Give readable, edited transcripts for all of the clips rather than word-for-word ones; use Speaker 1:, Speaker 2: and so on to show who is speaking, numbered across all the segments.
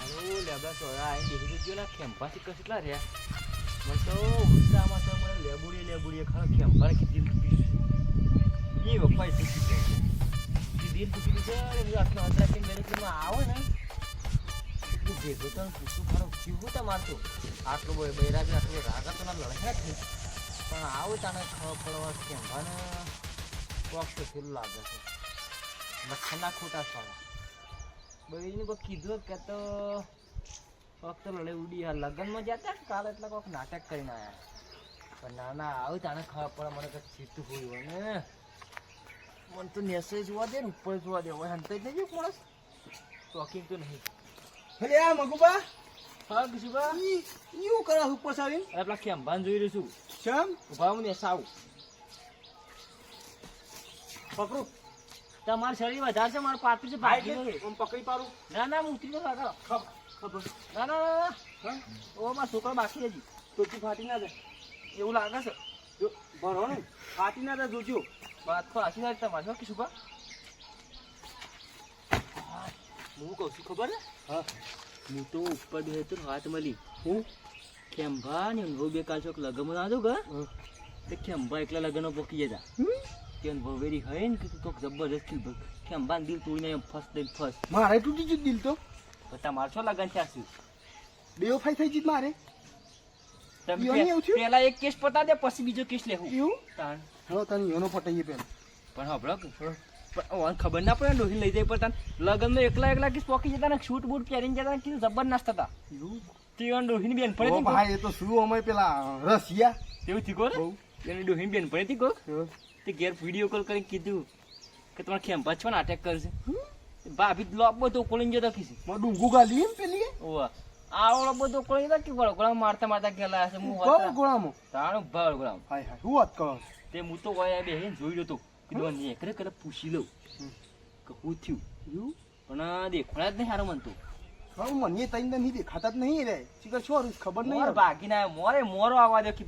Speaker 1: હાલો લેબડા સોરા આઈને દેખી જો ના ખેંપાથી કેટલા રહ્યા મને તો ઉત્સાહમાં તો મને લેબુડી ખરા ખેંપા કીધી એ વપાઈ સુકી જાય દિલ દુખી છે એ આટલો અંતરાક્ષી મેરેજમાં આવે ને એટલું ભેગો તો પૂછું ખરો જીવું તો મારતો આટલો બૈરાજ આટલો રાગા તો ના લડે જ પણ આવો તાને ખબર પડવા ખેંપાને કોક તો પેલું લાગે છે લખના ખોટા સારા બઈને કોઈ કીધું કે તો ફક્ત લડે ઉડી આ લગ્નમાં જતા કાલે એટલે કોઈક નાટક કરીને આવ્યા પણ ના આવું તાને ખબર પડે મને કંઈક ચીતું હોય ને મને તો નેસે જોવા દે ને ઉપર જોવા દે હવે હંતાઈ થઈ ગયું માણસ શોખીન તો નહીં
Speaker 2: અરે આ મગુબા
Speaker 1: હા કીશુબા
Speaker 2: યું કરા ઉપર સાવી
Speaker 1: અરે પેલા ખેંભાન જોઈ રહ્યું છું
Speaker 2: શમ
Speaker 1: ઉભા હું નેસા આવું પકડું તમારે શરીર વધારે છે મારું પાતું છે ભાઈ
Speaker 2: આમ પકડી પાડું
Speaker 1: ના હું ઉતરી તો લાગો
Speaker 2: ખબર
Speaker 1: ના ઓ મારા છોકરો બાકી હજી ટોચી ફાટી ના જાય એવું લાગે છે
Speaker 2: જો ભરો ને ફાટી ના દે જોજો
Speaker 1: વાત તો આસી ના તમારે કે શું હું કહું છું ખબર ને
Speaker 2: હા
Speaker 1: હું તો ઉપર બે તો હાથ મળી
Speaker 2: હું
Speaker 1: ખેંભા ને અનુભવ બે કાલ ચોક લગનમાં ના દો ગ તે ખેંભા એકલા લગનો પોકી જતા કે અનુભવ વેરી હોય ને કે કોક જબરદસ્ત ખેંભા દિલ તોડીને એમ ફસ દઈને ફસ
Speaker 2: મારે તૂટી ગયું દિલ તો
Speaker 1: તમારે શું લગન છે આસી
Speaker 2: બેઓ ફાઈ થઈ જીત મારે
Speaker 1: તમે
Speaker 2: એવું થયું?
Speaker 1: પેલા એક કેસ પતા દે પછી બીજો કેસ લેવું
Speaker 2: એવું
Speaker 1: તાણ
Speaker 2: હવે તને યોનો પટાઈએ પેલા
Speaker 1: પણ હબળો પણ ખબર ના પડે ડોહી લઈ જાય પણ લગનમાં એકલા કેસ પોકી જતા ને શૂટ બૂટ પહેરીને જતા કીધું જબરદસ્ત હતા
Speaker 2: એવું
Speaker 1: તે ડોહીની બેન
Speaker 2: ઓ
Speaker 1: પડે
Speaker 2: ભાઈ એ તો શું અમે પેલા રસિયા
Speaker 1: એવું થી કોને
Speaker 2: બહુ
Speaker 1: એની ડોહીની બેન પડે થી કોક તે ઘેર વિડીયો કોલ કરીને કીધું કે તમારે ખેંપા છો ને અટેક કરશે ભાભી લોબો તો કોલીને જતો કીધી
Speaker 2: માં ડુંગુ ગાલી એમ પેલી
Speaker 1: ઓવા આવડો બધો કોળી જતો કે ગોળા મારતા ગયા છે હું
Speaker 2: કોણ ગોળામાં
Speaker 1: તાણો ભાળ ગોળા
Speaker 2: હાય હાય હું વાત કહો
Speaker 1: તે હું તો ઓય બેહીને જોઈ રહ્યો તો કીધું ને એકરે કરે પૂછી લઉં કે હું થયું
Speaker 2: એવું
Speaker 1: પણ દેખોણા જ નહીં હારો મન તો
Speaker 2: હા મને તઈ નહીં દેખાતા જ નહીં રે શીખર શું ખબર
Speaker 1: મોર
Speaker 2: નહીં
Speaker 1: ભાગી ના મોરો આવા દો કી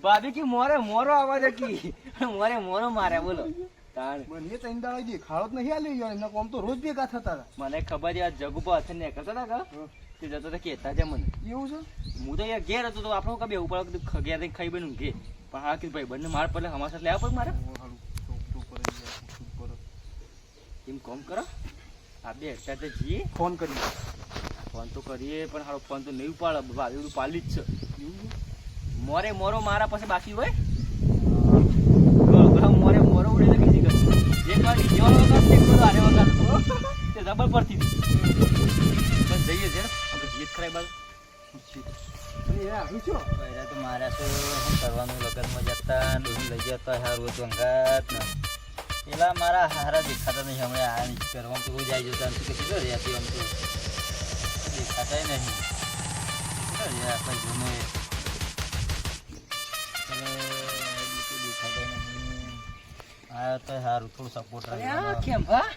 Speaker 1: ભાભી કી મોરો આવા દો કી મોરો મારે બોલો તાણ
Speaker 2: મને તઈ દાડા દેખાડો જ નહીં આલ્યો યાર એમના કોમ તો રોજ ભેગા થતા હતા
Speaker 1: મને ખબર છે આ જગુપા હાથે ને કરતા હતા કે તે જતો તો કેતા છે મને
Speaker 2: એવું છે
Speaker 1: હું તો યાર ઘેર હતો તો આપણો કબે ઉપર ઘેર થઈને ખાઈ બનું ઘે પણ હા કે ભાઈ બંને માર પડે અમારા સાથે લેવા પડે મારે એમ કોમ કરો આ બે સાથે જઈએ
Speaker 2: ફોન કરી
Speaker 1: ફોન તો કરીએ પણ હારો ફોન તો નહીં ઉપાડે ભાવેડું પાલી જ છે મોરો મારા પાસે બાકી હોય મોરો ઉડે તો કીધી કર જે કાર ડીજે વાળો વગર તે કરો આરે વગર તે જબર પડતી બસ જઈએ છે ને આપણે જીત ખરાઈ બાદ
Speaker 2: અને યાર હું છો
Speaker 3: પહેલા તો મારા તો શું કરવાનું લગ્નમાં જતા ડોહી લઈ જતા સારું હતું અંગાત ને પેલા મારા હારા દેખાતા નહીં હમણાં આ નહીં કરવા તો રોજ આવી જતા આમ તો કેટલો રહ્યા આમ તો દેખાતા નહીં આપણે ગમે દેખાતા નહીં આ તો સારું થોડું સપોર્ટ
Speaker 1: કેમ હા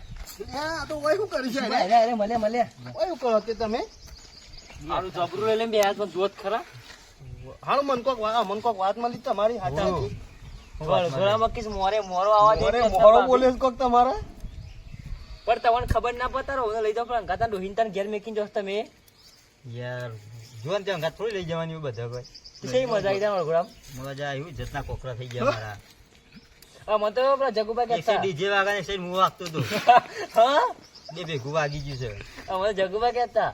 Speaker 2: આ તો ઓય શું કરી છે
Speaker 1: અરે મળે
Speaker 2: ઓય શું કરો તે તમે
Speaker 1: મારું જબરું લઈ લે બે હાથ માં જોત ખરા
Speaker 2: હારું મન કોક વાત મળી તમારી હાચા હતી
Speaker 1: ગળગળામાં કિસ મોરો આવા દે
Speaker 2: મોરો બોલે કોક તમારા
Speaker 1: પણ તમને ખબર ના પતારો લઈ જાવ પણ અંગાતા ડોહીન તને ઘેર મેકીને જોસ તમે
Speaker 3: યાર જોન ત્યાં અંગાત થોડી લઈ જવાની બધા કોઈ
Speaker 1: સહી મજા આવી જાય ગળગળામ
Speaker 3: મજા આવ્યું જતના કોકરા થઈ ગયા મારા
Speaker 1: મને તો પેલા જગુબા કહેતા
Speaker 3: ડીજે વાગા ને હું વાગતો હતો
Speaker 1: હા
Speaker 3: બે ભેગું વાગી ગયું છે
Speaker 1: મને જગુબા કહેતા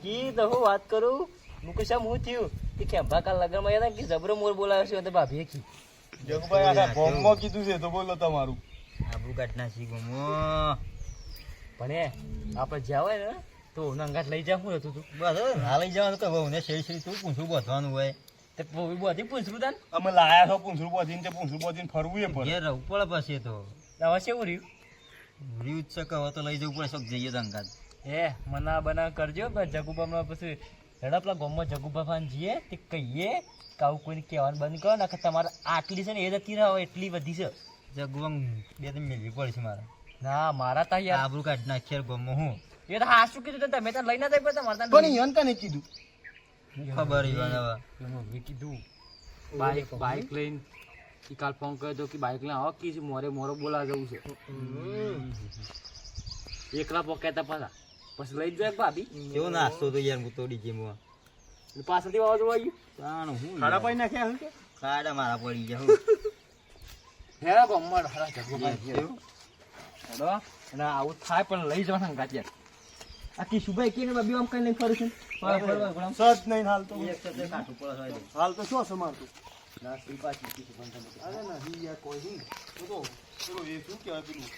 Speaker 1: કી તો હું વાત કરું મુકુશમ હું થયું કે ખેંભા કાલ લગનમાં હતા કે જબરો મોર બોલાવ્યો છે તો ભાભીએ કી
Speaker 2: જગભાઈ આખા બોમ્બમાં કીધું છે તો બોલો તમારું
Speaker 3: આબુ કાઢના સી ગમો
Speaker 1: પણ એ આપણે જ્યાં હોય ને તો અંગાત લઈ જાવ શું હતું તું
Speaker 3: બસ ના લઈ જવાનું કે બહુ ને શેરી તું પૂછું બધવાનું હોય
Speaker 1: તે બધી પૂછરું તાન
Speaker 2: અમે લાયા છો પૂંછડું બોધીને તે પૂંછડું બોધીને ફરવું એ પડે
Speaker 3: ઘેર રહેવું પડે પછી તો
Speaker 1: હવે કેવું રહ્યું
Speaker 3: રીત છે કે હવે તો લઈ જવું પડે શોખ જઈએ તો અંગાત
Speaker 1: એ મના બના કરજો જગુબામાં પછી હેડા પેલા ગામમાં જગુબા ફાન જઈએ તે કહીએ કે આવું કોઈને કહેવાનું બંધ કરો ને કે તમારે આટલી છે ને એ જતી રહો એટલી બધી છે
Speaker 3: જગુઆમ બે ત્રણ મેળવી પડશે મારે
Speaker 1: ના મારા તા યાર
Speaker 3: આબરૂ કાઢ નાખ્યા ગમો હું
Speaker 1: એ તો હાસું કીધું તને તમે તો લઈ ના જાય પણ તમારે
Speaker 2: પણ ઈવન કને કીધું
Speaker 3: ખબર ઈવન હવે
Speaker 1: મેં કીધું બાઈક લઈને કાલ ફોન કર્યો તો કે બાઈક લઈને આવો કે મોરો બોલા જવું છે એકલા પોકેતા પાછા પછી લઈ જ જાય ભાભી
Speaker 3: કેવો નાસ્તો તો યાર હું તો ડીજેમાં
Speaker 1: પાછળથી વાવાઝોડું આવ્યું
Speaker 3: તાણ હું
Speaker 2: ખાડા પાઈ નાખ્યા હું કે
Speaker 3: ખાડા મારા પડી ગયા હું
Speaker 1: હેરા ગમડ હરા જગોભાઈ હેડો અને આવું થાય પણ લઈ જવાના ગાજ્યા આ કિશુભાઈ કેને બાબી આમ કઈ નહીં ફરું છું
Speaker 2: સજ નહીં હાલ તો
Speaker 3: એક સાથે કાઠું પડે હોય
Speaker 2: હાલ તો શું સમારતું
Speaker 3: ના ઈ પાછી કીધું પણ તમે
Speaker 2: અરે નહીં યાર કોઈ નહીં તો પેલું એ શું કહેવાય પેલું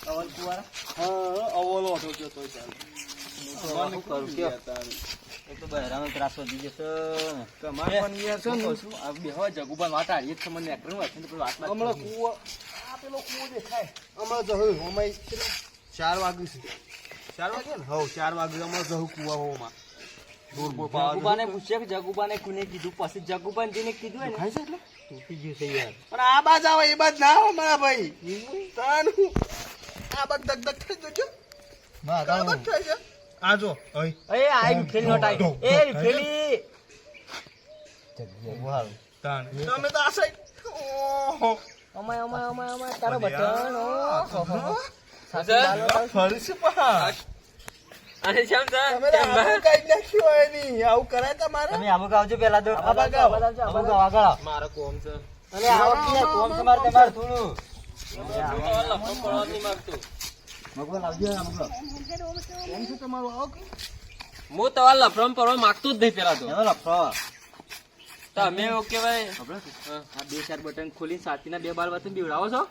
Speaker 3: અવલ કુવારા
Speaker 2: હા અવલો હતો જો તોય ચાલ
Speaker 3: શું કરું કયો એક તો બહેરાનો ત્રાસ વધી જશે ને
Speaker 2: તમારે પણ યાર છે ને
Speaker 1: આ બેહવા જગુભાઈ વાત આડી જ મને એકરણ વાત છે તો વાત
Speaker 2: હમણાં કૂવો આ પેલો કૂવો દેખાય હમણાં જહું હોમાઈ 4 વાગ્યું છે 4 વાગે ને હવ 4 વાગે હમણાં જહું કૂવા હોમાં દૂર બોર
Speaker 1: જગુબાને પૂછ્યા કે જગુબાને કોને કીધું પછી જગુબાને જેને કીધું હોય ને
Speaker 2: ખાય છે એટલે
Speaker 3: તૂટી ગયું છે યાર
Speaker 2: પણ આ બાજ આવે એ બાજ ના આવે મારા ભાઈ તાનું આ બાજ દગ દગ થઈ જજો
Speaker 3: માં
Speaker 2: આ બાજ થાય છે આ જો ઓય
Speaker 1: એ આઈ ફેલી નોટ આઈ એ ફેલી
Speaker 3: વાહ
Speaker 2: તાન તમે તો આ સાઈડ ઓહો
Speaker 1: અમાય અમાય અમાય અમાય તારો બટન ઓ
Speaker 2: ફરી છે પા
Speaker 1: અને શ્યામ સર
Speaker 2: તમે તો આવું કાઈ નાખ્યું હોય નહીં આવું કરાય તમારે
Speaker 3: તમે આબુ ગાવજો પેલા તો
Speaker 2: આબા ગાવ.
Speaker 3: આબુ ગાવ આગળ
Speaker 1: મારો કોમ છે
Speaker 3: અને આવો કે કોમ તમારે તમારે થોડું
Speaker 1: પડવાની માંગતો
Speaker 3: મગવો લાવજો ને મગવો
Speaker 2: કેમ છે તમારું આવો કે
Speaker 1: હું તમાર લફરમ પડવા માંગતો જ નહીં પેલા તો
Speaker 3: એનો લફરો
Speaker 1: તમે ઓકે ભાઈ આ બે ચાર બટન ખોલી સાથીના બે બાર વચ્ચે બીવડાવો છો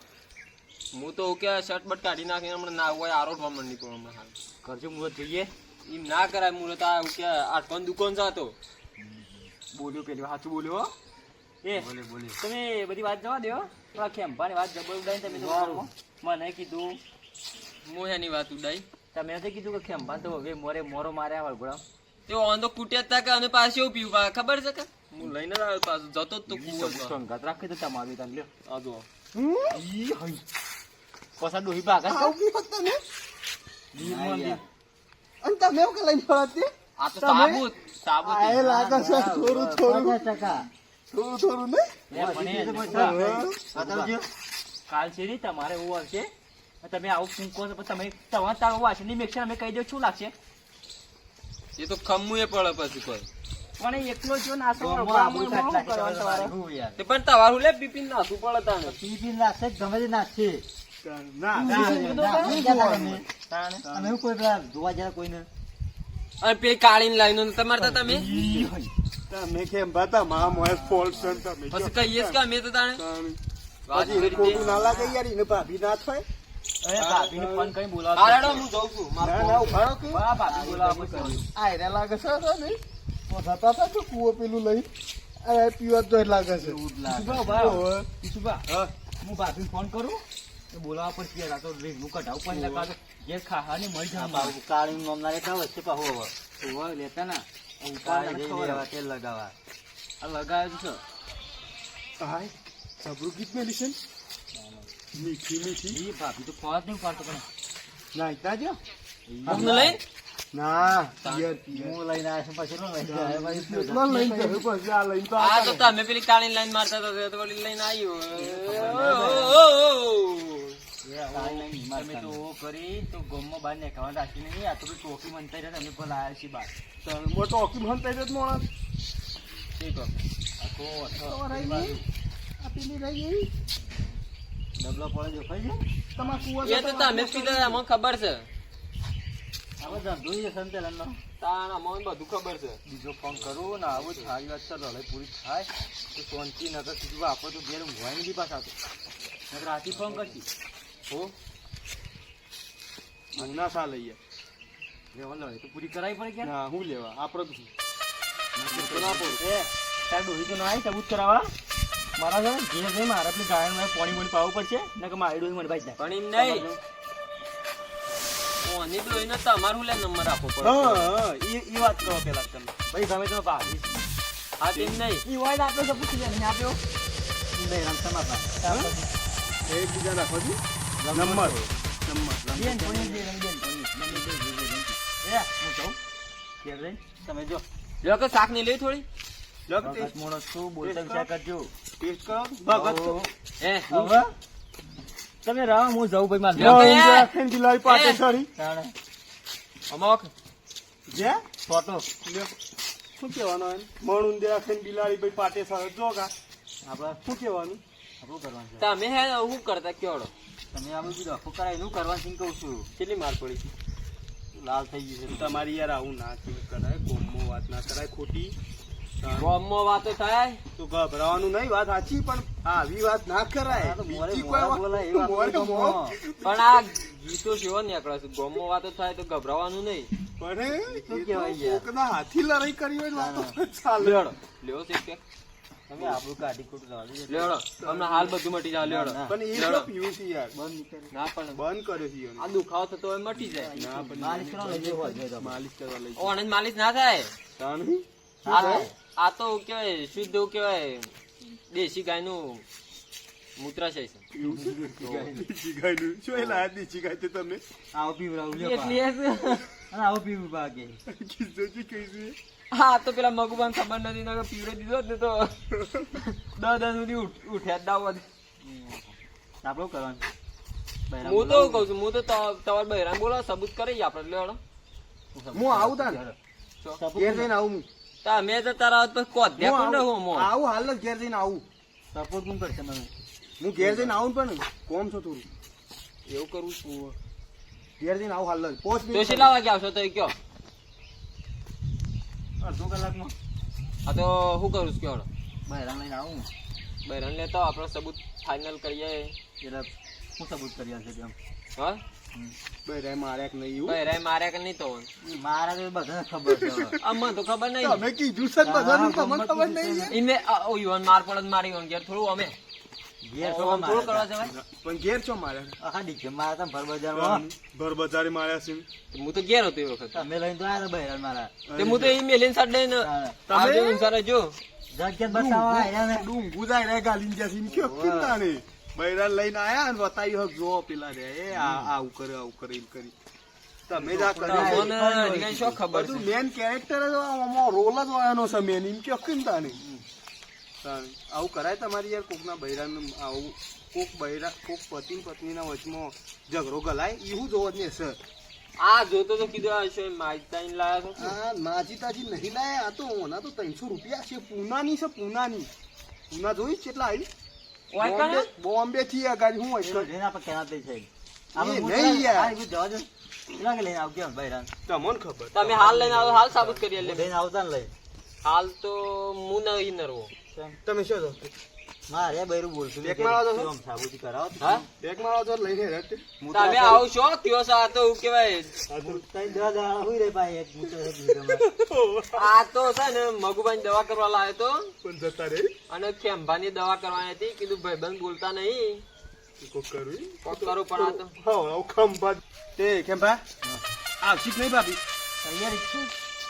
Speaker 1: હું તો ઓકે શર્ટ બટ કાઢી નાખીને હમણાં ના હોય આરોટવા માંડી પણ હમણાં હાલ કરજો મુહૂર્ત જોઈએ એમ ના કરાય મુહૂર્ત આ ઓકે આઠવાની દુકાન જાતો બોલ્યો પેલી સાચું બોલ્યો હો એ
Speaker 3: બોલે
Speaker 1: તમે બધી વાત જવા દો થોડા ખેંપાની વાત જબર ઉડાઈ તમે તો મને કીધું હું એની વાત ઉડાઈ તમે નથી કીધું કે ખેંપા તો હવે મોરે મોરો માર્યા વળગોડા તે ઓન તો કૂટ્યા હતા કે અને પાછું એવું પીવું ખબર છે કે હું લઈને જ આવ્યો પાછું જતો જ તો કૂવો સંગત રાખી દો તમારું તમે લ્યો આ જો ઈ હઈ પછા ડોહી ભાગા
Speaker 2: આવું કી ફક્ત ને અને તમે એવું કે લઈને ફરતી
Speaker 1: આ તો સાબુત સાબુત
Speaker 2: આ એ લાગે છે થોડું થોડું
Speaker 3: ટકા
Speaker 2: થોડું થોડું ને
Speaker 3: બતાવજો
Speaker 1: કાલ છે ને તમારે એવું આવશે તમે આવું ફૂંકો છો તમે તમારે તારું વાંચે નહીં મેક્ષન અમે કહી દો શું લાગશે
Speaker 4: એ તો ખમવું એ પડે પછી કોઈ
Speaker 1: પણ એ એકલો જો નાસો
Speaker 4: તે પણ તમારું લે પીપીન નાખવું પડે તાને
Speaker 3: પીપી નાખશે ગમે તે નાખશે
Speaker 2: ના
Speaker 3: અમે એવું કોઈ પેલા જોવા જરા કોઈને
Speaker 4: અને પે કાળીને લાઈનો નતા મારતા તમે
Speaker 2: તમે કેમ બતા મા મોય ફોલ્ટ છે તમે
Speaker 4: પછી કહીએ કે અમે તો તાણે વાત
Speaker 2: પછી
Speaker 4: કરી
Speaker 2: ખોટું
Speaker 4: દે.
Speaker 2: ના લાગે યાર એને ભાભી ના થાય
Speaker 1: અરે ભાભીને ફોન કરી બોલાવો
Speaker 4: હા રેડો હું જઉં છું મારો
Speaker 2: ના ના ઉભારો કે
Speaker 1: બા ભાભી બોલાવો પછી
Speaker 2: આ એને લાગે છે ને તો થતા હતા તો કૂવો પેલું લઈ અરે પીવા તો લાગે છે
Speaker 1: ઈશુભા ઉભા રહો. ઈશુભા, હું ભાભીને ફોન કરું તો બોલાવા પડશે યાર. આ તો રેગનું કઢાવું પણ લગા તો જે ખાવાની મળી જાય બાબુ
Speaker 3: કાળી નામના રેખા વચ્ચે પાહુ હવે
Speaker 1: ઓવા લેતા ના
Speaker 3: કાળી જઈ લેવા તેલ લગાવવા
Speaker 1: આ લગાવ્યું છે
Speaker 2: હાય સબરું ગીત મેલી છે મીઠી મીઠી
Speaker 1: ઈ ભાભી તો ફોન જ નહીં પાડતો પણ
Speaker 2: ના ઇતા જો
Speaker 4: અમને લઈને
Speaker 2: ના પિયર પિયર
Speaker 3: હું લઈને આવ્યો છું પછી નો લઈને આવ્યો ભાઈ
Speaker 2: એટલો લઈને ગયો પછી આ લઈને તો
Speaker 4: આ તો તમે પેલી કાળીને લાઈન મારતા હતા તો વળી લઈને આવ્યો
Speaker 1: તમે તો કરી તો ગોમમાં બહાર નીકળવા રાખીને નહીં આ તો પેલી ટોપી મનતા રહ્યા તમે પેલા આવ્યા છીએ બહાર
Speaker 2: મોટો ઓકી મન તઈ જ મોણા
Speaker 1: ઠીક આ તો
Speaker 2: આ પેલી રહી ગઈ
Speaker 3: ડબલો પડે જો ખાઈ જાય
Speaker 2: તમાર કૂવો
Speaker 4: એ તો તમે જ પીધા અમને ખબર છે
Speaker 3: હવે ધંધો છે સંતેલનો
Speaker 4: તાણ અમને બધું ખબર છે
Speaker 1: બીજો ફોન કરું ને આવું જ સારી વાત ચાલ લડાઈ પૂરી થાય તો શાંતિ નકર કીધું આપણે તો ઘેર ઊંઘવાની બી પાછા તો નકર રાતી ફોન કરતી
Speaker 2: હો ના સા લઈએ
Speaker 1: રેવા લડાઈ તો પૂરી કરાવી પડે ક્યાં
Speaker 2: ના હું લેવા આપડે તો
Speaker 1: એ તાર ડોહી તો ના આવી સબૂત કરાવવા મારા ઘરે ઘેર જઈ મારા પેલી ગાયન મારે પાણી પાણી પાવું પડશે નકર મારી ડોહી મને ભાઈ જાય
Speaker 4: પણ એમ નહીં ઓની ડોહીને તમારું લે નંબર આપવો પડે
Speaker 2: હા ઈ વાત કરો પેલા તમે
Speaker 1: ભાઈ ગમે તો ભાભી
Speaker 4: હા તેમ નહીં
Speaker 1: ઈ હોય તો આપણે તો પૂછી લે નહીં આપ્યો
Speaker 3: નહીં રમતા માતા
Speaker 2: એક બીજા રાખો છો નંબર
Speaker 1: બેન ભણી દે બેન ભણી એ હું કહું કે રે તમે જો
Speaker 4: લ્યો કે શાક નહીં લઈ થોડી
Speaker 1: ભગત મોણસ શું બોલતા વિચાર કરજો
Speaker 2: ટેસ્ટ કરો ભગત
Speaker 4: એ
Speaker 1: હવે તમે રહો હું જઉં ભાઈ મારે
Speaker 4: લ્યો કે
Speaker 2: રાખીને દિલાઈ પાટે સરી
Speaker 1: તાણે
Speaker 4: અમોક
Speaker 2: જે
Speaker 3: ફોટો
Speaker 2: લે, શું કહેવાનું એને? મણ ઉંદરા ખાઈને બિલાડી ભાઈ પાટે સરસ જો કા
Speaker 3: આપણે
Speaker 2: શું કહેવાનું?
Speaker 3: આપણું કરવાનું છે.
Speaker 4: તમે હે શું કરતા કયો
Speaker 3: તમે આ બધું ડખો કરાય એનું કરવાનું છે કહું છું.
Speaker 4: કેટલી માર પડી છે?
Speaker 3: લાલ થઈ ગયું છે.
Speaker 2: તમારી યાર આવું ના કરાય, ગોમમાં વાત ના કરાય ખોટી.
Speaker 4: ગામમાં વાતો થાય
Speaker 2: તો ગભરાવાનું નહીં, વાત સાચી, પણ આવી વાત ના કરાય.
Speaker 3: આ તો મોરે
Speaker 2: બીજી
Speaker 3: મોરા
Speaker 2: કોઈ
Speaker 3: બોલાય એ વાત
Speaker 2: મોરે
Speaker 3: નહીં
Speaker 2: મોર.
Speaker 3: ગમો.
Speaker 4: પણ આ ગીતો કેવો નીકળે છે ગામમાં વાતો થાય તો ગભરાવાનું નહીં.
Speaker 2: પણ
Speaker 3: શું
Speaker 2: એ
Speaker 3: કહેવાય
Speaker 2: તો
Speaker 3: યાર?
Speaker 2: કોકના હાથી લડાઈ કરી હોય ને વાતો ચાલે.
Speaker 4: લેવડો લેવો છે કે
Speaker 3: તમે આપણું કાઢી ખોટું જવા દેજો.
Speaker 4: લેવડો અમને હાલ બધું મટી જાય લેવડો
Speaker 3: ના,
Speaker 2: પણ એ
Speaker 4: લેવડો.
Speaker 2: તો પીવું છે યાર,
Speaker 3: બંધ નીકળી.
Speaker 4: ના પણ
Speaker 2: બંધ કર્યો છે એને.
Speaker 4: આ દુખાવો થતો હોય મટી જાય
Speaker 2: ના પણ
Speaker 3: માલિશ કરવા લઈ જવો જોઈએ તો.
Speaker 2: માલિશ કરવા લઈ
Speaker 4: ઓને જ માલિશ ના થાય.
Speaker 2: જાણી?
Speaker 4: આ તો કેવાય શુદ્ધ એવું કેવાય દેશી ગાયનું મૂત્રાશય છે.
Speaker 2: એવું છે? દેશી ગાયનું. શું એ લાયા દેશી ગાય તે તમે?
Speaker 3: આવો પીવડાવું લ્યો પા.
Speaker 4: એટલી હશે.
Speaker 3: અને આવો પીવું બાકી.
Speaker 2: કિસ્સોજી કહીશું.
Speaker 4: હા તો પેલા મગુબાને ખબર નથી ને પીવડે દીધો જ ને તો 10 સુધી ઉઠ્યા જ દાવો જ.
Speaker 3: આપણું કરવાનું છે. બહેરા
Speaker 4: હું તો
Speaker 3: બોલાવું.
Speaker 4: કઉ છું હું તો તમારે બહેરાન બોલો સબૂત કરી આપડે લેવડો.
Speaker 2: હું આવું તાન.
Speaker 3: સપોર્ટ
Speaker 2: ઘેર જઈને આવું હું.
Speaker 4: તમે તો તારા હાથ પર કોધ્યા કોણ રહો મો.
Speaker 2: આવું હાલ જ ઘેર જઈને આવું.
Speaker 3: સપોર્ટ કોણ કરશે મને?
Speaker 2: હું ઘેર જઈને આવું ને પણ કોમ છો થોડું.
Speaker 4: એવું કરું છું
Speaker 2: ઘેર જઈને આવું હાલ જ. પોચ
Speaker 4: તો કેટલા વાગે આવશો તો એ કયો.
Speaker 3: અડધો કલાકમાં
Speaker 4: આ તો શું કરું છું કયો
Speaker 3: બહેરા લઈને આવું.
Speaker 4: બહેરાન લેતો આપણે સબૂત ફાઇનલ કરીએ.
Speaker 3: એટલે હું સબૂત કરી આવશે તેમ.
Speaker 4: હા
Speaker 2: બરાય માર્યા કે નહીં એવું?
Speaker 4: બહેરાએ માર્યા કે નહીં તો
Speaker 3: ઈ મારા તો બધાને ખબર છે હવે.
Speaker 4: અમને તો ખબર નહીં.
Speaker 2: તમે કીધું છે ને બધાનું, તમને ખબર નહીં?
Speaker 4: એને યુવાન માર પડે જ મારી યુવાન ઘેર થોડું અમે
Speaker 3: ઘેર છો
Speaker 4: થોડું
Speaker 3: મારા
Speaker 4: કરવા
Speaker 3: હતા.
Speaker 4: જવાય.
Speaker 2: પણ ઘેર છો માર્યા?
Speaker 3: આખા ડીકે મારા હતા ભર બજારમાં.
Speaker 2: ભર બજારે માર્યા છે.
Speaker 4: હું તો ઘેર હતો એ વખત
Speaker 3: તમે લઈને તો આયા હતા બહેરા મારા.
Speaker 4: તે હું તો એ મેલીન સાડ દઈને આવજો ઊંચારે જો.
Speaker 3: જગ્યાત બતાવવા આયા ને.
Speaker 2: ડુંગુ જાય રે ગાલીને જ્યાંથી એમ કયો કેમ તાણે? બૈરા લઈને આયા અને બતાવ્યું હક જો પેલા રે એ આવું કરે એમ કરી. તમે જ આ કર્યું.
Speaker 4: મને હજી કાંઈ શું ખબર છે.
Speaker 2: બધું મેન કેરેક્ટર જ આમાં રોલ જ વાયનો છે મેન એમ કયો કેમ તાણે? તાણે આવું કરાય તમારી યાર? કોકના બૈરાનું આવું કોક પતિ પત્નીના વચમાં ઝઘડો ગલાય એવું જોવો જ ને સર.
Speaker 4: આ જોતો તો કીધું આ છે માઇતાઈને લાયા છો.
Speaker 2: આ નાજીતાજી નહીં લાયા, આ તો ઓના તો 300 રૂપિયા છે. પૂનાની છે, પૂનાની. પૂના જોઈ કેટલા આવી?
Speaker 4: ઓય કને?
Speaker 2: બોમ્બે થી આ ગાડી હું
Speaker 3: પેલો લઈને આપણે ક્યાં થઈ છે?
Speaker 2: એ
Speaker 3: આપણે
Speaker 2: નહીં યાર.
Speaker 3: આ બધું જવા દો. કેટલા કે લઈને આવજો બહેરા?
Speaker 2: તમને ખબર.
Speaker 4: તમે હાલ લઈને આવો હાલ સાબુત કરી લે.
Speaker 3: લઈને આવતા ને લઈ.
Speaker 4: હાલ તો હું નહીં નરવો.
Speaker 2: તમે શું છો?
Speaker 3: મારે બૈરું બોલતું
Speaker 2: બેક મારવા દો છો?
Speaker 3: આમ સાબુતી કરાવો.
Speaker 4: હા
Speaker 2: બેગ મારો તો લઈને હેડ.
Speaker 4: તમે આવો છો દિવસ આ તો શું કેવાય
Speaker 3: તઈ દવા દવા હુઈ રે ભાઈ એક મૂતો એક મૂતોમાં.
Speaker 4: આ તો છે ને મગુબાની દવા કરવા લાવ્યો તો
Speaker 2: પણ જતા રે
Speaker 4: અને ખેંભાની દવા કરવાની હતી. કીધું ભાઈબંધ બોલતા નહીં
Speaker 2: કોક કરવી.
Speaker 4: કોક કરો પણ આ તો
Speaker 2: હા ખંભા તે કેમ ભા આવશી જ નહીં ભાભી?
Speaker 3: તૈયારી જ છે.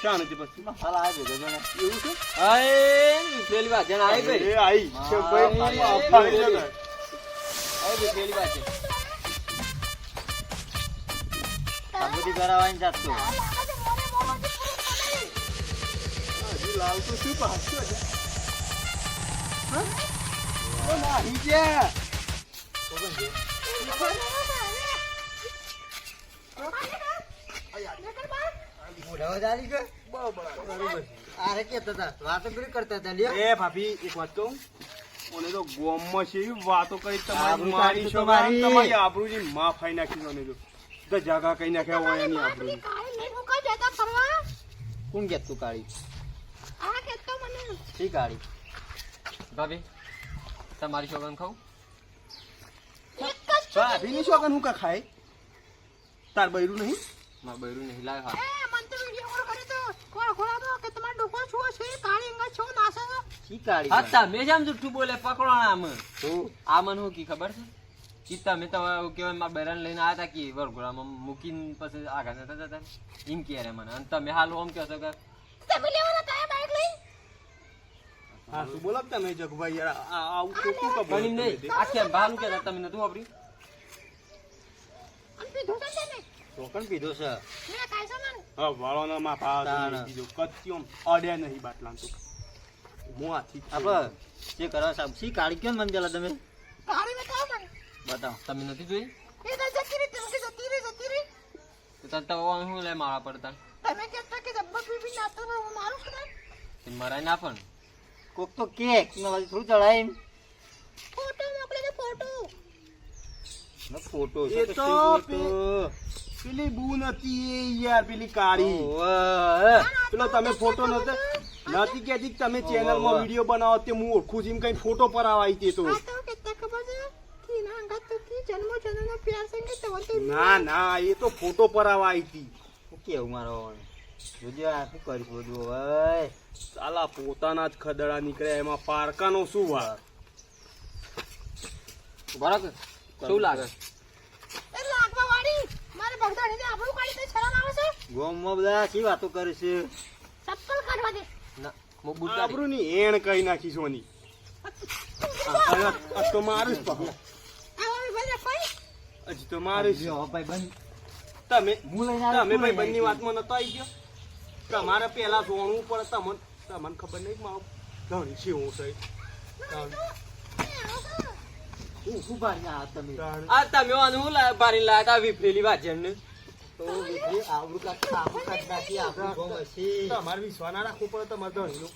Speaker 2: ક્યાં નથી પછી?
Speaker 3: હાલ આ ભેગો જણા.
Speaker 2: એવું છે?
Speaker 4: અય પેલી વાત જણ આવી ભાઈ
Speaker 2: એ આઈ કેમ ભાઈ
Speaker 3: હા,
Speaker 2: આવતા નહીં જતા.
Speaker 4: આવી પેલી વાત છે.
Speaker 3: સાબુતી કરાવવાની જાત તો.
Speaker 2: હજી લાવ તો શું પાછો છે? હા? ઓ નાહી ગયા.
Speaker 3: મોઢામાં ચાલી ગયો.
Speaker 2: બરોબર.
Speaker 3: આરે કેતા હતા વાતો કરી કરતા હતા લ્યો.
Speaker 2: એ ભાભી એક વાત કહું, મને તો ગોમમાં છે એવી વાતો કરી તમારી
Speaker 3: આબરૂ
Speaker 2: મારી
Speaker 3: કાઢી
Speaker 2: છો
Speaker 3: તમારી.
Speaker 2: તમારી આબરૂજી માં ફાઈ નાખી મને તો જાગા કઈ નાખ્યા હોય એની આબરૂજી.
Speaker 3: કોણ કેત તું કાળી? શી કાળી?
Speaker 4: ભાભી તમારી છોકરાને ખાવ
Speaker 2: ભાભીની શોખન હું કા ખાય? તાર બૈરું નહીં?
Speaker 4: મારું બૈરું નહીં લાવે હા
Speaker 3: શી કાળી?
Speaker 4: હા તમે જેમ જુઠ્ઠું બોલે પકડો ને આમ
Speaker 3: તું
Speaker 4: આ મને શું કી ખબર છે કે તમે તો કેવાય મારા બૈરાને લઈને આવ્યા હતા કે વરઘોડામાં મૂકીને પછી આગળ નતા જતા એમ કહે રે મને અને તમે હાલ આમ કહો છો કે
Speaker 2: હા શું બોલો તમે જગભાઈ યાર આવું ખોટું કા બોલો
Speaker 4: પણ એમ
Speaker 2: તમે
Speaker 4: નહીં
Speaker 2: તે?
Speaker 4: આ કેમ ભાલું કહેતા તમે નતું વાપર્યું
Speaker 3: ચોકન પીધો છે.
Speaker 2: હા વાળોના માં ભાવ
Speaker 3: તાણ.
Speaker 2: બીજો કત્યોમ અડ્યા નહીં બાટલા તો હું આથી
Speaker 3: આપડે જે કરવા સાહેબ શી કાળી કેમ મને પેલા તમે બતાવો.
Speaker 4: તમે નથી જોઈ તો તને તો શું લે મારા પડતા
Speaker 5: તમે કહેતા કે જબ્બર પીપી નાતો તો હું મારું છું ને?
Speaker 4: તે મરાય ના પણ
Speaker 3: કોક તો કેક ને પછી થોડું ચડાય
Speaker 5: ફોટો મોકલે તો ફોટો.
Speaker 3: ફોટો
Speaker 2: એ તો પેલી બુ નથી એ યાર પેલી કાળી પેલો તમે ફોટો નથી કહેતી કે તમે ચેનલમાં વિડીયો બનાવો તે હું ઓળખું છું એમ કઈ ફોટો પર આવાય તે તો
Speaker 5: આ તો કહેતા ખબર છે કે ના અંગાત તો કે જન્મો જન્મનો પ્યાર છે કે તો તો
Speaker 2: ના એ તો ફોટો પર આવાય હતી
Speaker 3: શું કેવું મારો જોજો આ શું કરીશ બધું હવે
Speaker 2: સાલા પોતાના જ ખદડા નીકળે એમાં પારકાનો શું વાત
Speaker 4: બરાબર શું લાગે
Speaker 5: એ લાગવા વાળી મારે બગદાડીને આપણું કાઢી તો શરમ આવે છે.
Speaker 3: ગોમમાં બધા શી વાતો કરે છે
Speaker 5: ચપ્પલ કાઢવા દે.
Speaker 4: ના હું બૂટ કાઢી
Speaker 2: આબરૂ ની એણ કઈ નાખી સોની આ તો મારું જ પાહુ.
Speaker 5: આવા ભાઈ કોઈ
Speaker 2: હજી તો મારું જ.
Speaker 3: જો ભાઈ બંધ
Speaker 2: તમે
Speaker 3: હું લઈને આવ્યો,
Speaker 2: તમે
Speaker 3: તું
Speaker 2: ભાઈ
Speaker 3: લઈને
Speaker 2: બંને
Speaker 3: આવ્યો.
Speaker 2: વાતમાં નતો આવી ગયો તમારે પેલા જોણવું પડે તમને ખબર નહીં કે મારો ધણી છે હું છે
Speaker 3: શું ભાઈ આ તમે
Speaker 4: આ તમે આનું હું ભારી લાયા તા વિફરેલી વાજણ ને
Speaker 3: તો વિજય આવડું કાઢ નાખી આપણું ગોમ હશે
Speaker 2: તમારે વિશ્વાસ ના રાખવું પડે તમારે ધણીનું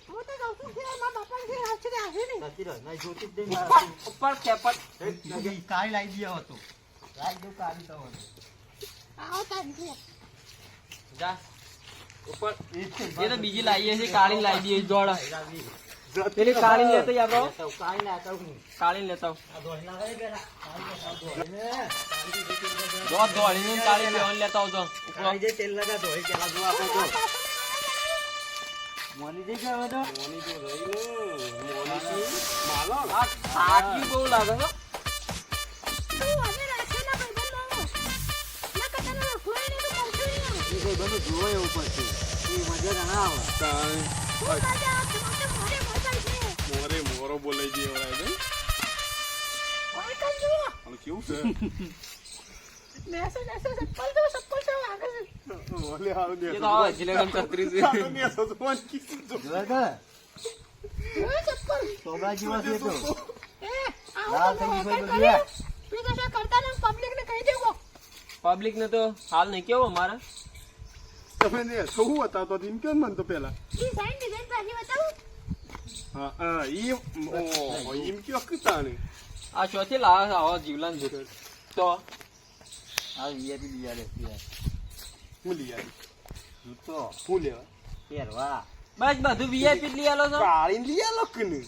Speaker 5: હું તો જાઉં છું કે મારા બાપાને ઘેર આવશે ને આવે નહીં.
Speaker 3: નથી રહ્યો ના જોતી જ
Speaker 4: ઉપર ખેપટ
Speaker 3: નહીં કાળી લાવી દીધો હતો લાવી દઉં કાળી તો હતો
Speaker 5: આવો તારી ઘેર.
Speaker 4: જા ઉપર એ તો બીજી લાવીએ છે કાળી લાવી દઈએ દોડ પેલી કાળી લેતો આપણો
Speaker 3: કાળી લાવતા હું
Speaker 4: કાળી લેતા
Speaker 3: આ દોડ ના આવે પેલા
Speaker 4: દોડીને કાળી લેવાનું લેતા આવજો
Speaker 3: કાળી જે તેલ લગા દોડ પેલા જો આપણે તો મોની દે કે હવે તો
Speaker 2: મોની તો રહી ને મોની માલો
Speaker 4: આ થાકી બહુ લાગે છે
Speaker 5: તું હવે રાખે ના ભાઈ બંધ ના કતનો કોઈ નહીં તો કરશું નહીં.
Speaker 3: એ ભાઈ બધું જોવે એવું પડશે એ મજા ઘણા આવે
Speaker 5: હું કાજા તમારે મોરે મોટાઈ છે.
Speaker 2: મોરો બોલાઈ દે એવડા છે
Speaker 5: ઓય કંજુ
Speaker 2: અને કેવું છે
Speaker 5: મેસે ચપ્પલ તો લાગે છે.
Speaker 2: ઓલે હારું દે
Speaker 4: એ તો આવા હજી લગન છત્રી છે
Speaker 2: ને સસવાન કીધું તો
Speaker 3: જોવે કે
Speaker 5: એ ચપ્પલ
Speaker 3: સોબરા જેવા છે તો
Speaker 5: એ આવો
Speaker 3: લાલ
Speaker 5: તો
Speaker 3: થઈ ગઈ
Speaker 5: મોકલ
Speaker 3: ભાઈ
Speaker 5: કર્યું. બીજું શું કરતા ને પબ્લિક ને કહી દેવો.
Speaker 4: પબ્લિક ને તો હાલ નહીં કેવો મારે
Speaker 2: તમે ને શું હતા તો એમ કેમ મન તો પેલા
Speaker 5: ડિઝાઇન પાછી બતાવું.
Speaker 2: હા એમ કયો કીતા ને
Speaker 4: આ શોથી લાવે આવો જીવલાન તો
Speaker 3: આ વીઆઈપી બીજા લે
Speaker 2: હું લઈ આવી
Speaker 3: જૂતો
Speaker 2: હું લેવા
Speaker 3: પહેરવા
Speaker 4: બસ બધું વીઆઈપી લઈ આલો છો
Speaker 2: કાળી લઈ આલો કે ને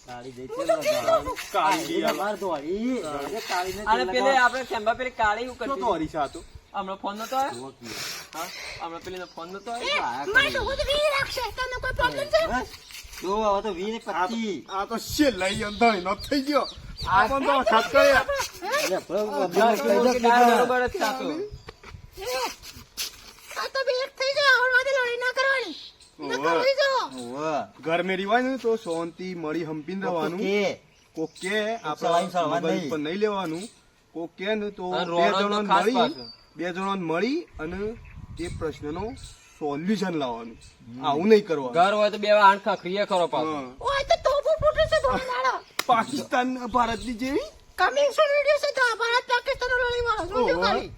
Speaker 3: કાળી દઈ તેલ લગાવવાનું
Speaker 2: કાળી લઈ આલો
Speaker 3: માર દોડી કાળી ને
Speaker 4: અને પેલે આપણે ખેંબા પેલી કાળી એવું
Speaker 2: તો
Speaker 4: કરતી
Speaker 2: તો હરી સાતો
Speaker 4: હમણાં ફોન નતો આવ્યો હા હમણાં પેલી ફોન નતો આવ્યો
Speaker 5: મારે તો ખુદ વી રાખશે તને કોઈ પ્રોબ્લેમ છે?
Speaker 3: જો હવે તો 20 ને 25
Speaker 2: આ તો છે લઈ અંધાણી ન થઈ ગયો આ પણ તો ખાત કર્યા
Speaker 3: એટલે
Speaker 4: બરોબર જ થાતો
Speaker 5: આ તો બે એક થઈ જાય આવડવાથી લડી ના કરવાની. ન કરવી જો.
Speaker 2: ઘર મેં રીવાય ને તો શાંતિ મળી હંપીને રહેવાનું કોક કે
Speaker 3: સળાઈ સળવા
Speaker 2: આપડે
Speaker 3: નહીં.
Speaker 2: પણ નહીં લેવાનું કોક કે ને તો
Speaker 4: અને
Speaker 2: બે
Speaker 4: રોડો તો
Speaker 2: જણાને
Speaker 4: ખાસ
Speaker 2: મળી
Speaker 4: પાછું.
Speaker 2: બે જણાને મળી અને તે પ્રશ્નનો સોલ્યુશન લાવવાનું આવું નહીં કરવાનું
Speaker 4: ઘર હોય તો બે આંખ ખખરીએ ખરો પાછો
Speaker 2: હા.
Speaker 5: ઓય તો તોપો ફૂટે છે ધોળાડો.
Speaker 2: પાકિસ્તાન ભારતની જેવી
Speaker 5: કમિંગ સૂન વિડિયો છે તો ભારત પાકિસ્તાન લડી વાળો જોજો
Speaker 2: ઓહો.
Speaker 5: ખાલી.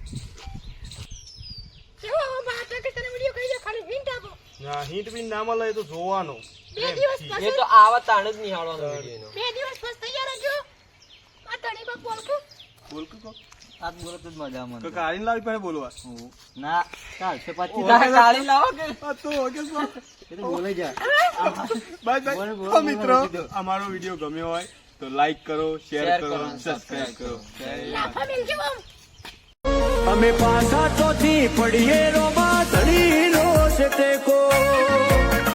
Speaker 5: કેવો હવે ભારત પાકિસ્તાન વિડિયો કહી દે ખાલી હિન્ટ આપો.
Speaker 2: ના હિન્ટ બી ના મળે તો જોવાનો
Speaker 5: 2 દિવસ
Speaker 4: એ
Speaker 5: પછી
Speaker 4: તો આવા તાણ જ નિહાળવાનો વિડીયો
Speaker 5: 2 દિવસ પછી તૈયાર રહેજો. આ ધણી બાપ બોલકું
Speaker 2: બોલ કે
Speaker 3: આ બોલો તો જ મજા મને
Speaker 2: તો કાઢીને લાવી પડે બોલવા
Speaker 3: ના ચાલશે પછી
Speaker 4: કાળી લાવો કે
Speaker 2: આ તો ઓકે
Speaker 3: એ તો બોલે જા
Speaker 2: બાય
Speaker 3: બોલ, બોલ,
Speaker 2: બાય તો
Speaker 3: બોલ,
Speaker 2: મિત્રો
Speaker 3: બોલ, બોલ.
Speaker 2: અમારો વિડીયો ગમ્યો હોય તો લાઈક કરો શેર
Speaker 4: શેર
Speaker 2: કરો
Speaker 4: કરો,
Speaker 2: સબસ્ક્રાઇબ કરો
Speaker 5: લાફા મિલજો બમ.
Speaker 6: અમે પાછા ચોથી પડીએ રો